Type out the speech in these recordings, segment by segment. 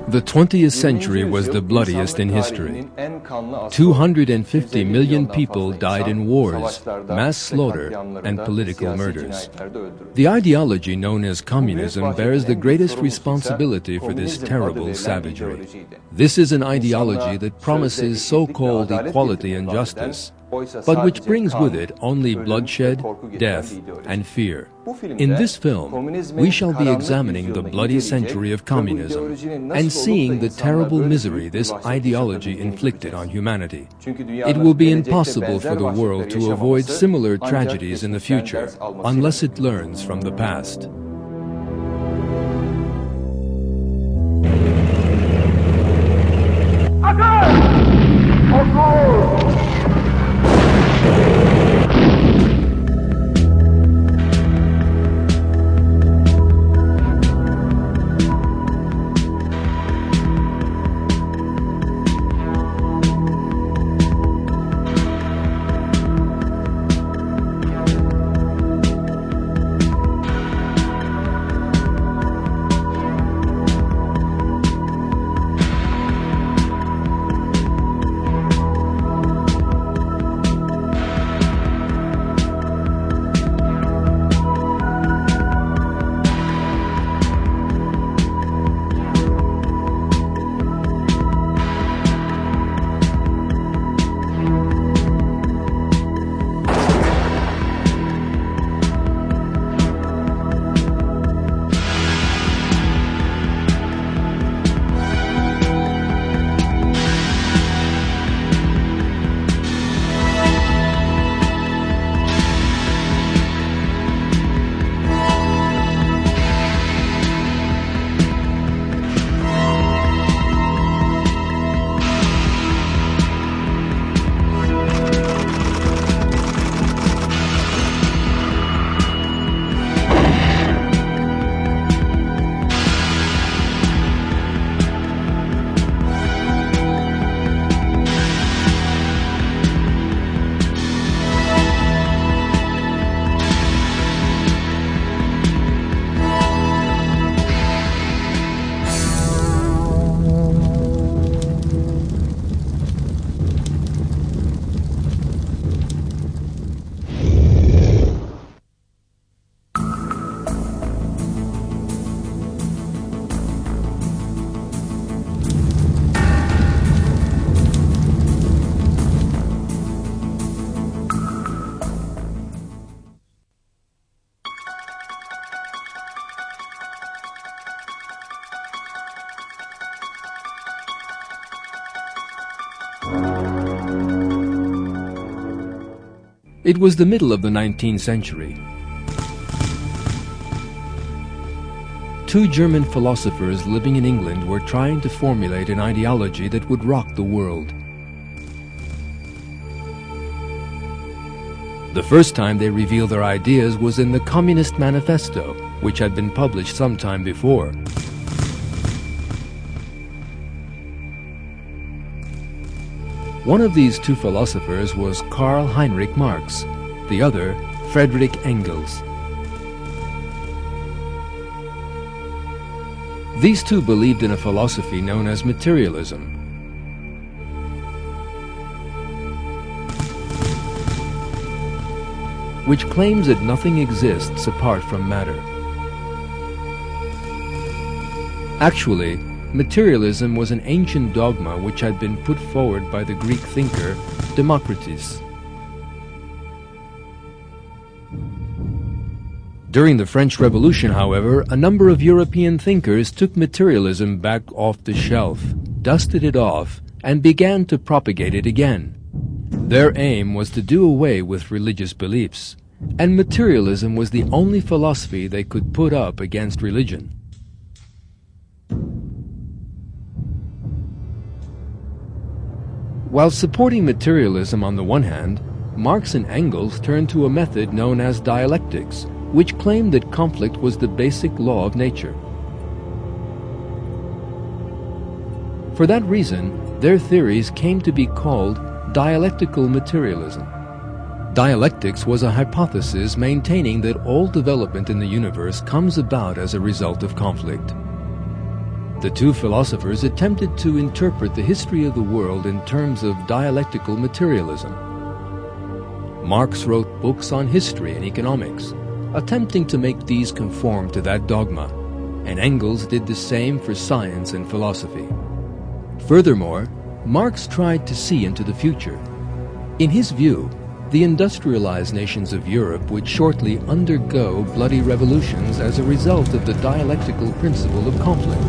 The 20th century was the bloodiest in history. 250 million people died in wars, mass slaughter, and political murders. The ideology known as communism bears the greatest responsibility for this terrible savagery. This is an ideology that promises so-called equality and justice, but which brings with it only bloodshed, death, and fear. In this film, we shall be examining the bloody century of communism and seeing the terrible misery this ideology inflicted on humanity. It will be impossible for the world to avoid similar tragedies in the future unless it learns from the past. It was the middle of the 19th century. Two German philosophers living in England were trying to formulate an ideology that would rock the world. The first time they revealed their ideas was in the Communist Manifesto, which had been published some time before. One of these two philosophers was Karl Heinrich Marx, the other Friedrich Engels. These two believed in a philosophy known as materialism. Which claims that nothing exists apart from matter. Actually, materialism was an ancient dogma which had been put forward by the Greek thinker Democritus. During the French Revolution, however, a number of European thinkers took materialism back off the shelf, dusted it off, and began to propagate it again. Their aim was to do away with religious beliefs, and materialism was the only philosophy they could put up against religion. While supporting materialism on the one hand, Marx and Engels turned to a method known as dialectics, which claimed that conflict was the basic law of nature. For that reason, their theories came to be called dialectical materialism. Dialectics was a hypothesis maintaining that all development in the universe comes about as a result of conflict. The two philosophers attempted to interpret the history of the world in terms of dialectical materialism. Marx wrote books on history and economics, attempting to make these conform to that dogma, and Engels did the same for science and philosophy. Furthermore, Marx tried to see into the future. In his view, the industrialized nations of Europe would shortly undergo bloody revolutions as a result of the dialectical principle of conflict.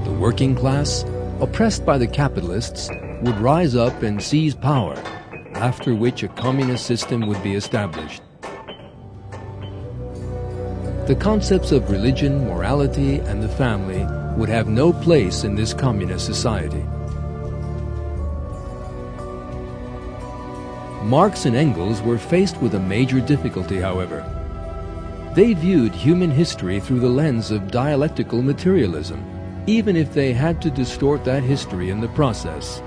The working class, oppressed by the capitalists, would rise up and seize power, after which a communist system would be established. The concepts of religion, morality, and the family would have no place in this communist society. Marx and Engels were faced with a major difficulty, however. They viewed human history through the lens of dialectical materialism, even if they had to distort that history in the process.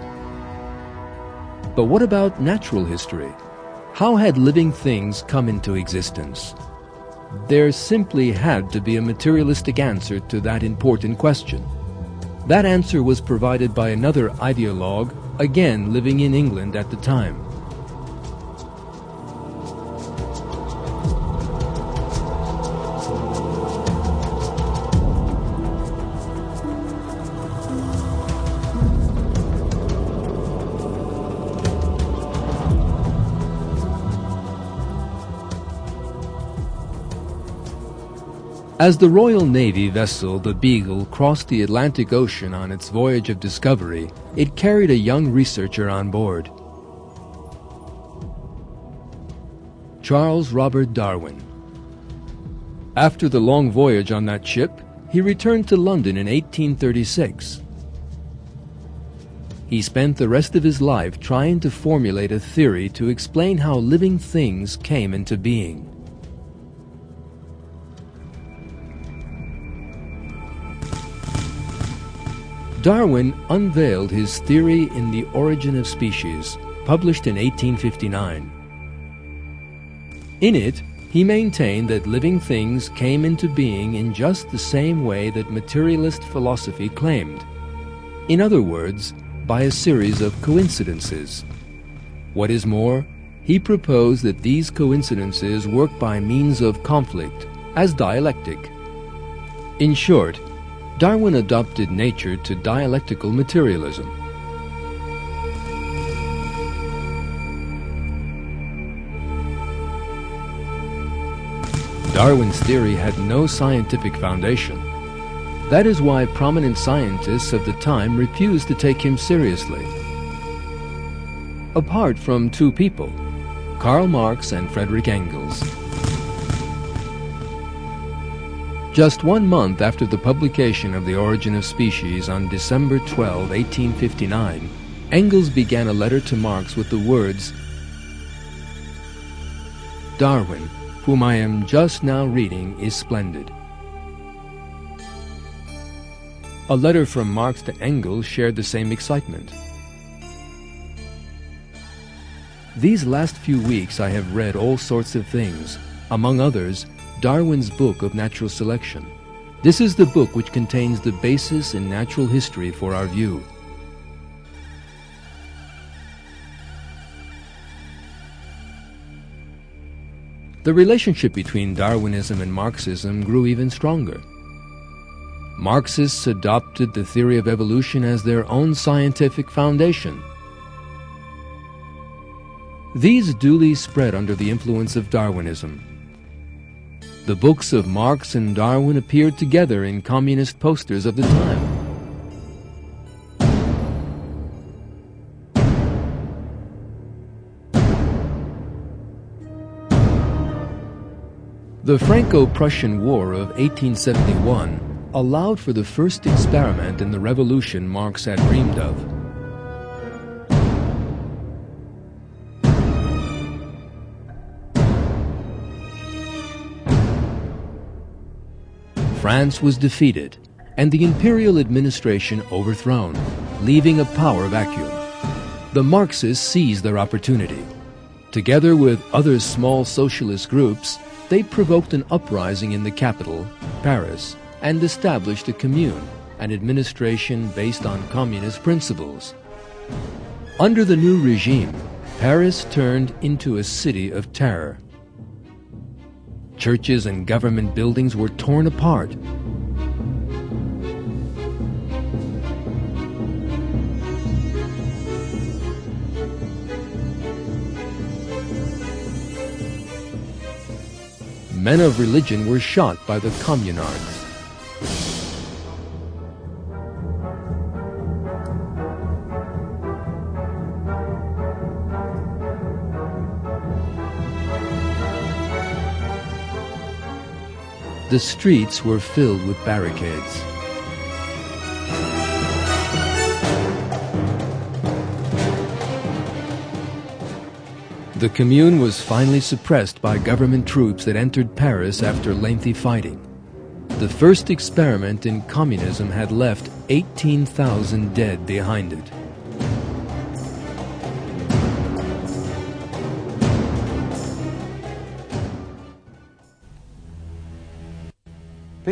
But what about natural history? How had living things come into existence? There simply had to be a materialistic answer to that important question. That answer was provided by another ideologue, again living in England at the time. As the Royal Navy vessel, the Beagle, crossed the Atlantic Ocean on its voyage of discovery, it carried a young researcher on board, Charles Robert Darwin. After the long voyage on that ship, he returned to London in 1836. He spent the rest of his life trying to formulate a theory to explain how living things came into being. Darwin unveiled his theory in The Origin of Species, published in 1859. In it, he maintained that living things came into being in just the same way that materialist philosophy claimed. In other words, by a series of coincidences. What is more, he proposed that these coincidences work by means of conflict, as dialectic. In short, Darwin adopted nature to dialectical materialism. Darwin's theory had no scientific foundation. That is why prominent scientists of the time refused to take him seriously. Apart from two people, Karl Marx and Friedrich Engels. Just 1 month after the publication of The Origin of Species on December 12, 1859, Engels began a letter to Marx with the words, "Darwin, whom I am just now reading, is splendid." A letter from Marx to Engels shared the same excitement. These last few weeks I have read all sorts of things, among others, Darwin's book of natural selection. This is the book which contains the basis in natural history for our view. The relationship between Darwinism and Marxism grew even stronger. Marxists adopted the theory of evolution as their own scientific foundation. These duly spread under the influence of Darwinism. The books of Marx and Darwin appeared together in communist posters of the time. The Franco-Prussian War of 1871 allowed for the first experiment in the revolution Marx had dreamed of. France was defeated, and the imperial administration overthrown, leaving a power vacuum. The Marxists seized their opportunity. Together with other small socialist groups, they provoked an uprising in the capital, Paris, and established a commune, an administration based on communist principles. Under the new regime, Paris turned into a city of terror. Churches and government buildings were torn apart. Men of religion were shot by the communards. The streets were filled with barricades. The Commune was finally suppressed by government troops that entered Paris after lengthy fighting. The first experiment in communism had left 18,000 dead behind it.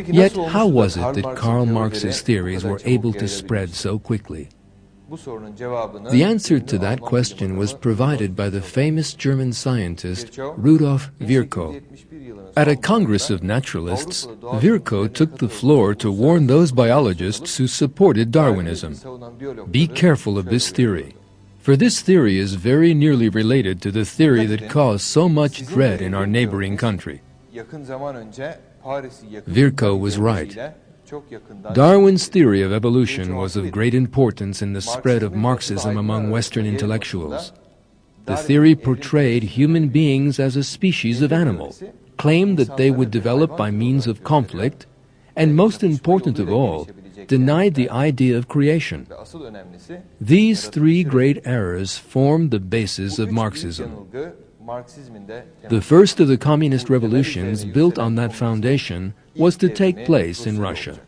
Yet how was it that Karl Marx's theories were able to spread so quickly? The answer to that question was provided by the famous German scientist Rudolf Virchow. At a Congress of Naturalists, Virchow took the floor to warn those biologists who supported Darwinism. Be careful of this theory, for this theory is very nearly related to the theory that caused so much dread in our neighboring country. Virchow was right. Darwin's theory of evolution was of great importance in the spread of Marxism among Western intellectuals. The theory portrayed human beings as a species of animal, claimed that they would develop by means of conflict, and most important of all, denied the idea of creation. These three great errors formed the basis of Marxism. The first of the communist revolutions built on that foundation was to take place in Russia.